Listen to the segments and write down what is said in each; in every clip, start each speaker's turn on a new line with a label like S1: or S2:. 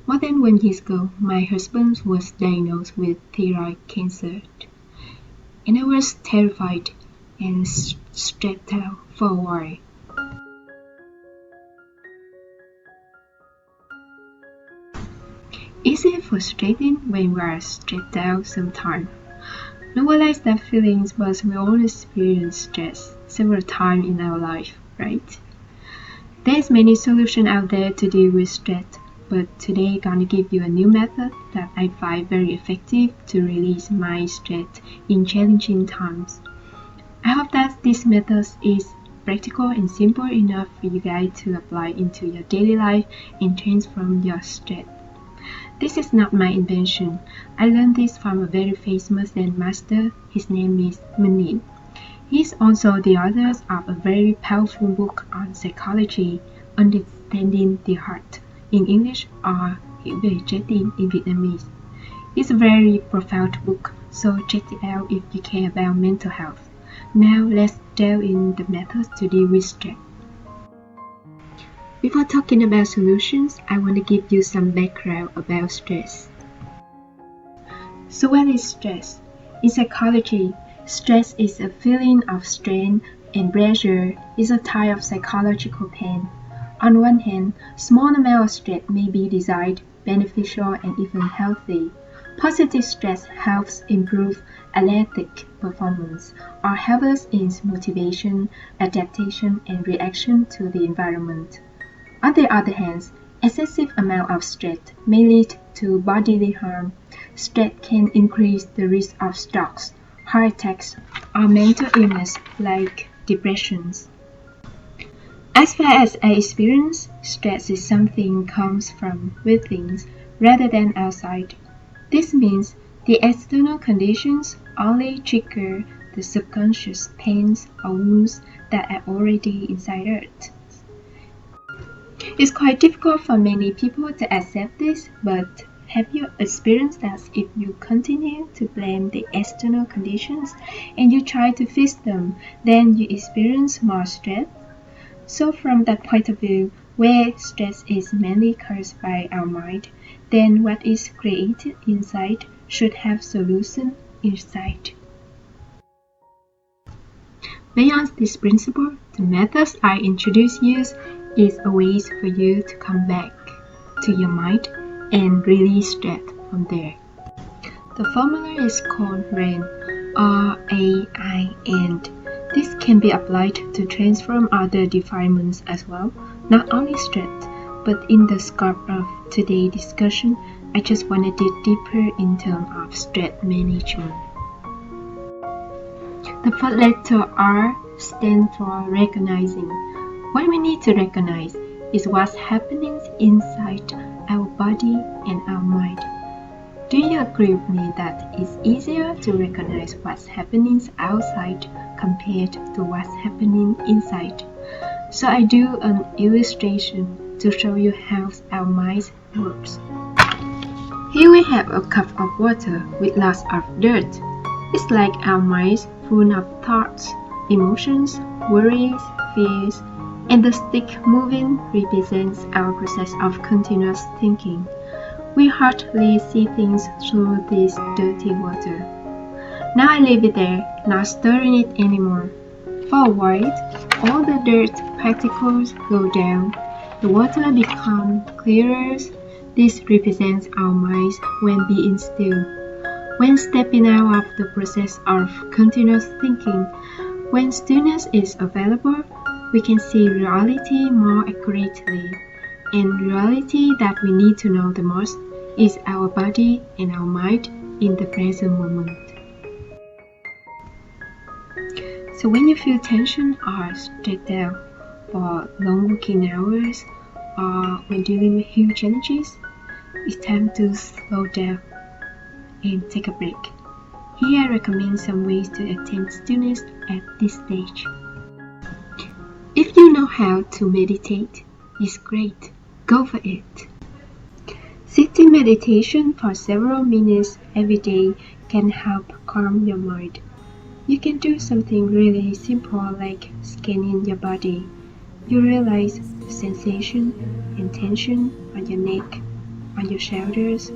S1: More than 1 year ago, my husband was diagnosed with thyroid cancer, and I was terrified and stressed out for a while. Is it frustrating when we are stressed out sometimes? No one likes that feeling, but we all experience stress several times in our life, right? There's many solutions out there to deal with stress, but today I'm gonna give you a new method that I find very effective to release my stress in challenging times. I hope that this method is practical and simple enough for you guys to apply into your daily life and transform your stress. This is not my invention. I learned this from a very famous Zen master. His name is Manin. He is also the author of a very powerful book on psychology, Understanding the Heart, in English, or Hiểu về trái tim in Vietnamese. It's a very profound book, so check it out if you care about mental health. Now let's delve in the methods to deal with stress. Before talking about solutions, I want to give you some background about stress. So what is stress? In psychology, stress is a feeling of strain and pressure. It's a type of psychological pain. On one hand, small amount of stress may be desired, beneficial, and even healthy. Positive stress helps improve athletic performance or helps us in motivation, adaptation, and reaction to the environment. On the other hand, excessive amount of stress may lead to bodily harm. Stress can increase the risk of strokes, heart attacks, or mental illness like depressions. As far as I experience, stress is something comes from within rather than outside. This means the external conditions only trigger the subconscious pains or wounds that are already inside us. It's quite difficult for many people to accept this, but have you experienced that if you continue to blame the external conditions and you try to fix them, then you experience more stress? So from that point of view, where stress is mainly caused by our mind, then what is created inside should have solution inside. Beyond this principle, the methods I introduce you is a way for you to come back to your mind and release stress from there. The formula is called RAIN, R-A-I-N. This can be applied to transform other defilements as well, not only stress, but in the scope of today's discussion, I just want to dig deeper in terms of stress management. The first letter R stands for recognizing. What we need to recognize is what's happening inside our body and our mind. Do you agree with me that it's easier to recognize what's happening outside compared to what's happening inside? So I do an illustration to show you how our mind works. Here we have a cup of water with lots of dirt. It's like our minds full of thoughts, emotions, worries, fears, and the stick moving represents our process of continuous thinking. We hardly see things through this dirty water. Now I leave it there, not stirring it anymore. For a while, all the dirt particles go down. The water becomes clearer. This represents our minds when being still. When stepping out of the process of continuous thinking, when stillness is available, we can see reality more accurately. And reality that we need to know the most is our body and our mind in the present moment. So when you feel tension or stressed out for long working hours or when dealing with huge challenges, it's time to slow down and take a break. Here I recommend some ways to attain stillness at this stage. If you know how to meditate, it's great. Go for it. Sitting meditation for several minutes every day can help calm your mind. You can do something really simple like scanning your body. You realize the sensation and tension on your neck, on your shoulders.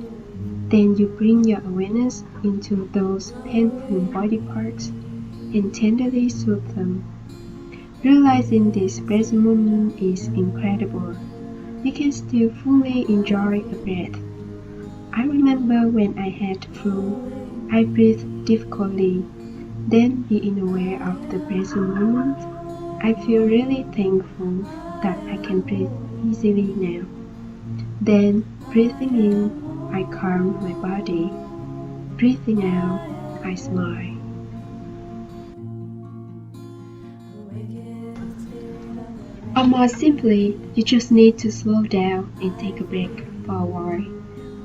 S1: Then you bring your awareness into those painful body parts and tenderly soothe them. Realizing this present moment is incredible. You can still fully enjoy a breath. I remember when I had flu, I breathed difficultly. Then being aware of the present moment, I feel really thankful that I can breathe easily now. Then breathing in, I calm my body. Breathing out, I smile. Or more simply, you just need to slow down and take a break for a while.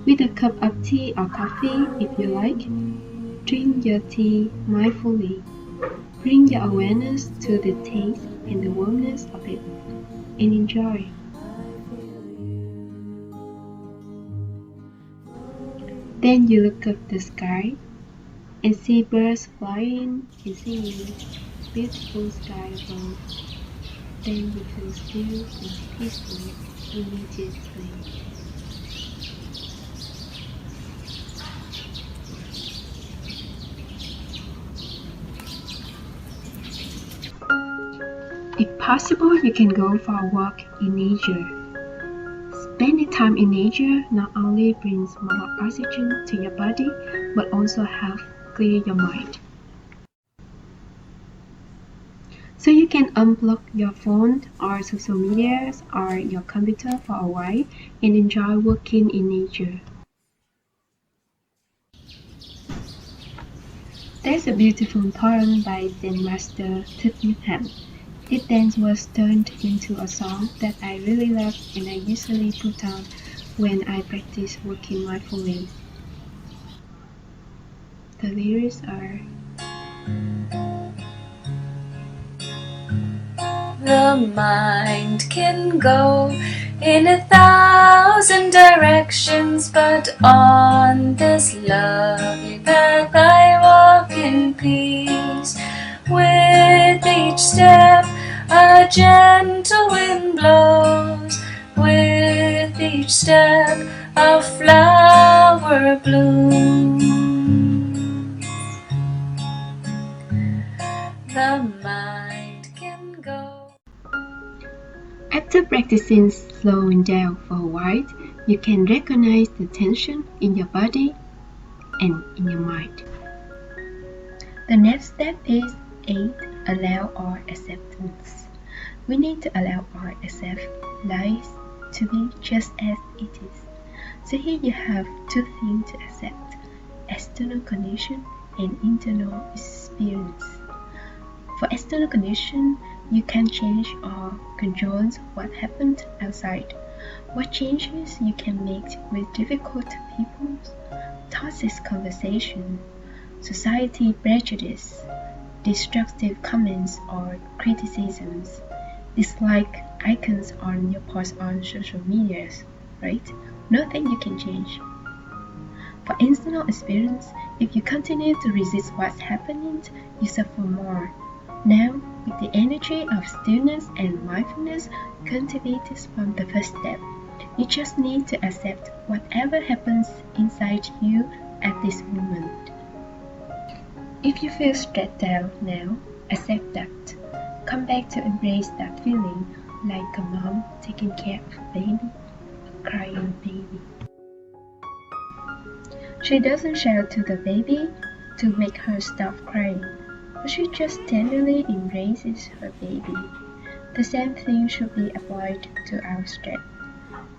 S1: With a cup of tea or coffee if you like. Drink your tea mindfully. Bring your awareness to the taste and the warmness of it, and enjoy. Then you look up the sky and see birds flying and singing, beautiful sky above. Then you feel still and peaceful immediately. If possible, you can go for a walk in nature. Spending time in nature not only brings more oxygen to your body, but also helps clear your mind. So you can unplug your phone or social media or your computer for a while and enjoy walking in nature. There's a beautiful poem by Zen Master Thich. It then was turned into a song that I really love and I usually put on when I practice working mindfully. The lyrics are:
S2: the mind can go in 1,000 directions, but on this lovely path I walk in peace. With each step a gentle wind blows, with each step a flower blooms. The mind can go.
S1: After practicing slowing down for a while, you can recognize the tension in your body and in your mind. The next step is 8. Allow or acceptance. We need to allow or accept life to be just as it is. So here you have two things to accept: external condition and internal experience. For external condition, you can change or control what happened outside. What changes you can make with difficult people, toxic conversation, society prejudice, destructive comments or criticisms, dislike icons on your post on social media, right? Nothing you can change. For internal experience, if you continue to resist what's happening, you suffer more. Now, with the energy of stillness and mindfulness cultivated from the first step, you just need to accept whatever happens inside you at this moment. If you feel stressed out now, accept that. Come back to embrace that feeling, like a mom taking care of a baby, a crying baby. She doesn't shout to the baby to make her stop crying, but she just tenderly embraces her baby. The same thing should be applied to our stress.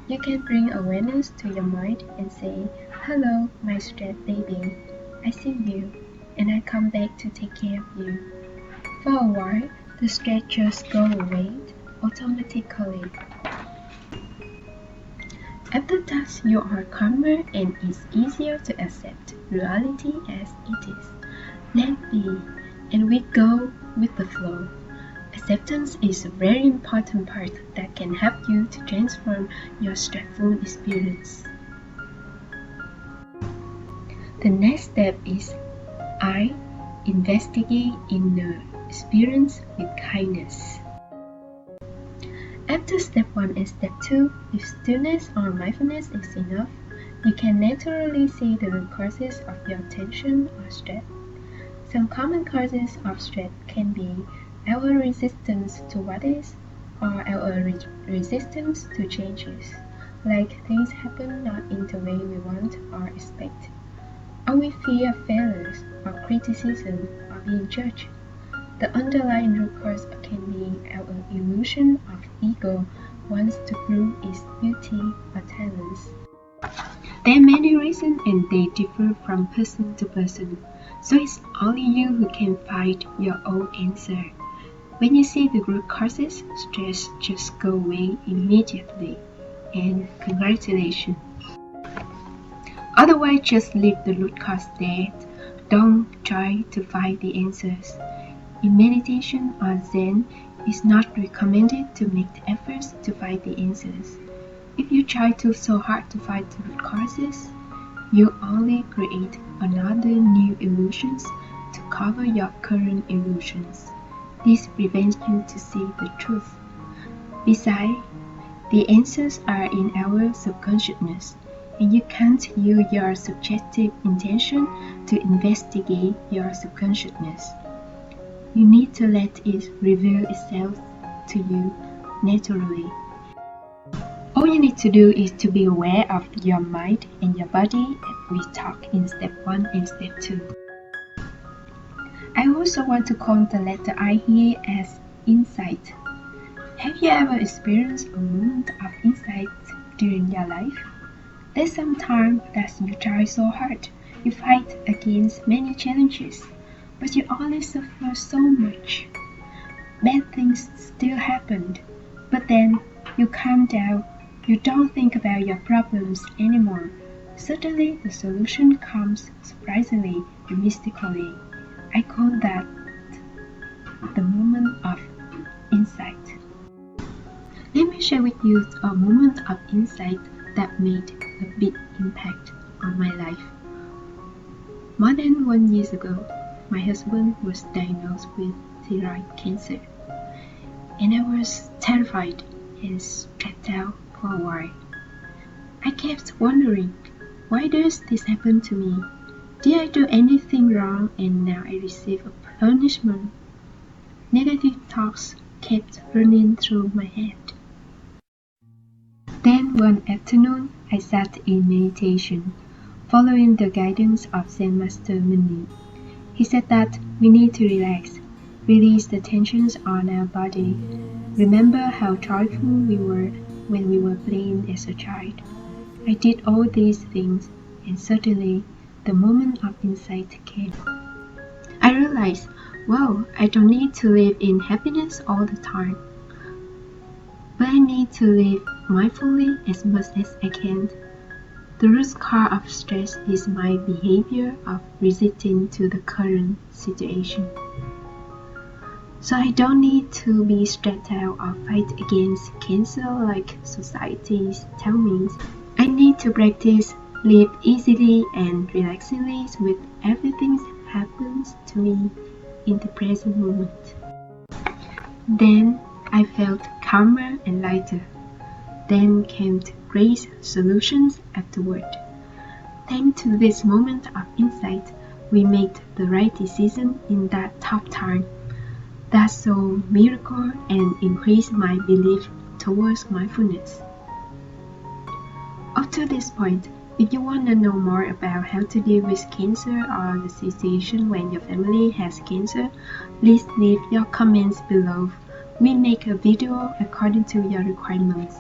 S1: You can bring awareness to your mind and say, "Hello, my stress baby. I see you, and I come back to take care of you." For a while, the stress just goes away automatically. After that, you are calmer and it's easier to accept reality as it is. Let be, and we go with the flow. Acceptance is a very important part that can help you to transform your stressful experience. The next step is I investigate inner experience with kindness. After step 1 and step 2, if stillness or mindfulness is enough, you can naturally see the root causes of your tension or stress. Some common causes of stress can be our resistance to what is, or our resistance to changes, like things happen not in the way we want or expect, or we fear failures or criticism or being judged. The underlying root cause can be our illusion of ego wants to prove its beauty or talents. There are many reasons and they differ from person to person, so it's only you who can find your own answer. When you see the root causes, stress just go away immediately, and congratulations. Otherwise, just leave the root cause there. Don't try to find the answers. In meditation or Zen, it's not recommended to make the efforts to find the answers. If you try so hard to find the root causes, you only create another new illusions to cover your current illusions. This prevents you to see the truth. Besides, the answers are in our subconsciousness, and you can't use your subjective intention to investigate your subconsciousness. You need to let it reveal itself to you naturally. All you need to do is to be aware of your mind and your body as we talk in step 1 and step 2. I also want to call the letter I here as insight. Have you ever experienced a moment of insight during your life? There's some time that you try so hard, you fight against many challenges, but you only suffer so much. Bad things still happened, but then you calm down, you don't think about your problems anymore. Suddenly the solution comes surprisingly and mystically. I call that the moment of insight. Let me share with you a moment of insight that made a big impact on my life. More than 1 year ago, my husband was diagnosed with thyroid cancer, and I was terrified and stressed out for a while. I kept wondering, why does this happen to me? Did I do anything wrong and now I receive a punishment? Negative thoughts kept running through my head. Then one afternoon, I sat in meditation, following the guidance of Zen Master Muni. He said that we need to relax, release the tensions on our body. Remember how joyful we were when we were playing as a child. I did all these things, and suddenly the moment of insight came. I realized, wow, I don't need to live in happiness all the time, but I need to live mindfully as much as I can. The root cause of stress is my behavior of resisting to the current situation. So I don't need to be stressed out or fight against cancer like society tells me. I need to practice live easily and relaxingly with everything that happens to me in the present moment. Then I felt calmer and lighter. Then came great solutions afterward. Thanks to this moment of insight, we made the right decision in that tough time. That's so miracle and increased my belief towards mindfulness. Up to this point, if you want to know more about how to deal with cancer or the situation when your family has cancer, please leave your comments below. We make a video according to your requirements.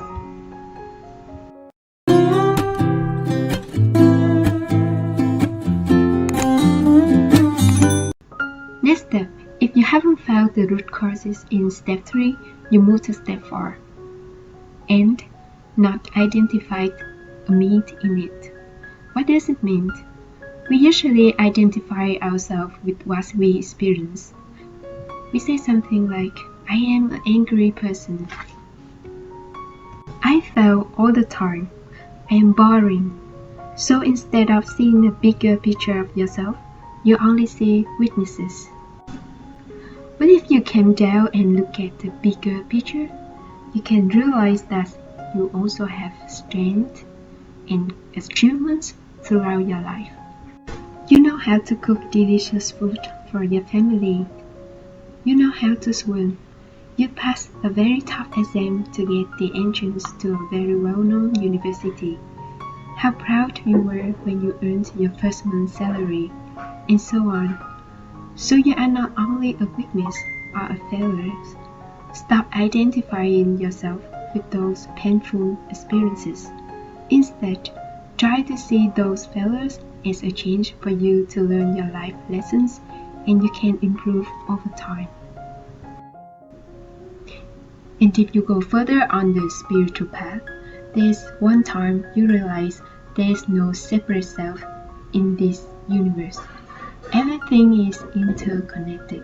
S1: Next step, if you haven't found the root causes in step 3, you move to step 4. And not identified a meat in it. What does it mean? We usually identify ourselves with what we experience. We say something like, I am an angry person. I fail all the time. I am boring. So instead of seeing a bigger picture of yourself, you only see weaknesses. But if you calm down and look at the bigger picture, you can realize that you also have strength and achievements throughout your life. You know how to cook delicious food for your family. You know how to swim. You passed a very tough exam to get the entrance to a very well-known university. How proud you were when you earned your first month's salary, and so on. So you are not only a weakness or a failure. Stop identifying yourself with those painful experiences. Instead, try to see those failures as a chance for you to learn your life lessons, and you can improve over time. And if you go further on the spiritual path, there's one time you realize there's no separate self in this universe. Everything is interconnected,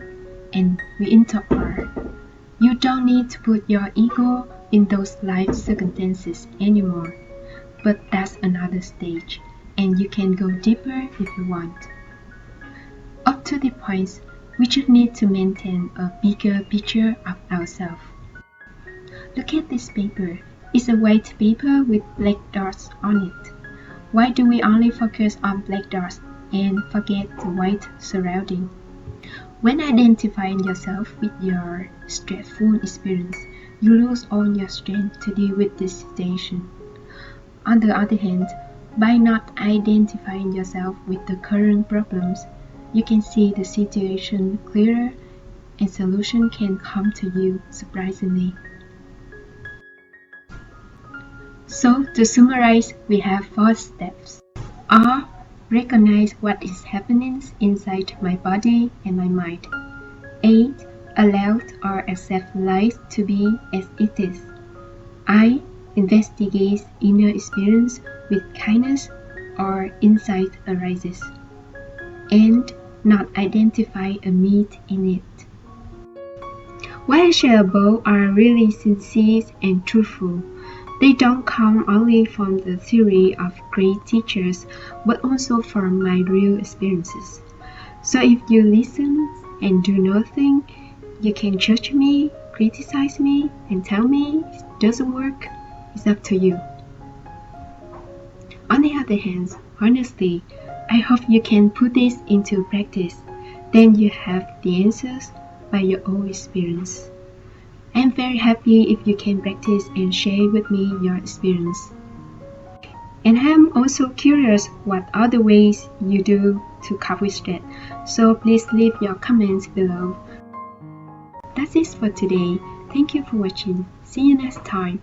S1: and we interact. You don't need to put your ego in those life circumstances anymore. But that's another stage, and you can go deeper if you want. Up to the point, we just need to maintain a bigger picture of ourselves. Look at this paper. It's a white paper with black dots on it. Why do we only focus on black dots and forget the white surrounding? When identifying yourself with your stressful experience, you lose all your strength to deal with this situation. On the other hand, by not identifying yourself with the current problems, you can see the situation clearer and solution can come to you surprisingly. So to summarize, we have 4 steps. R. Recognize what is happening inside my body and my mind. 8. Allow or accept life to be as it is. I. Investigate inner experience with kindness or insight arises. And not identify a meat in it. What I share above are really sincere and truthful. They don't come only from the theory of great teachers, but also from my real experiences. So if you listen and do nothing, you can judge me, criticize me, and tell me it doesn't work. It's up to you. On the other hand, honestly, I hope you can put this into practice. Then you have the answers by your own experience. I'm very happy if you can practice and share with me your experience. And I'm also curious what other ways you do to cope with stress, so please leave your comments below. That's it for today. Thank you for watching. See you next time.